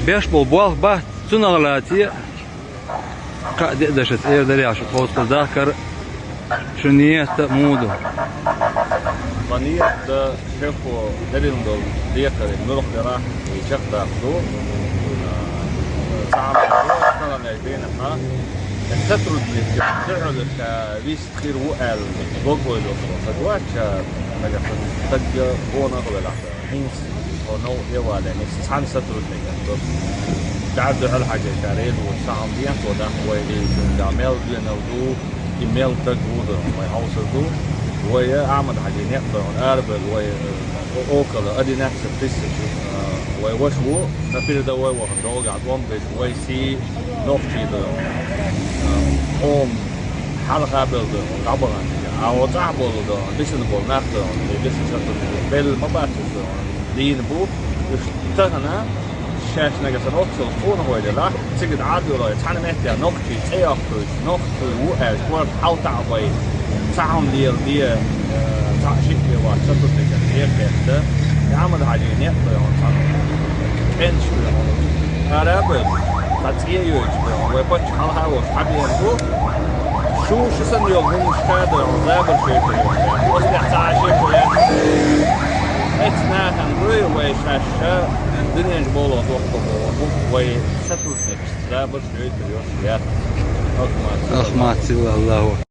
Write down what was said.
بيش بوبوال با تنغلاتي قاعد دشت ايه درياش فوز تذاكر شنية مودو بنية شافوا دليل ديكر نروح لراح يشغل دو صعب صار بينها تترد لك تعرض كبيس خير وقال وقول فدوات نجح تجا هنا ولا هينس أو نو يوالا نس عن سترد لك تعرض على حاجة كاريل وصعب بيان وده هو اللي جامل بينودو إيميل تجوده ويحوصدو ويا أعمل حاجة نقدر نقرب ويا أوكل أدي نفس القصة ويوشوا نفير ده ويوه دوغ عطوان بيش ويسي نوختي ده قوم حلقة بلده قبران أو تعبول ده ليسن بول نقدر ليسن شطر بل مباتس دين بو يشتغنا شاش نجس نوكسل فون هو ده تجد عادل لا يتحنا مهتي نوختي تياكوش نوختي وقاش ورد حاول تعبي تعم دي تعشيك وشطر لك هي كده يعمل حاجة نقدر يعني أرابل تطيع ويبقى حالها وحبيبه شو سن يوم مش قادر زابر شيء وصل تعشيك ولا إتنا هنروي ويشاشة الدنيا جبولة توقف ويستر نفس زابر شيء يوم يا أخ ما تسوى الله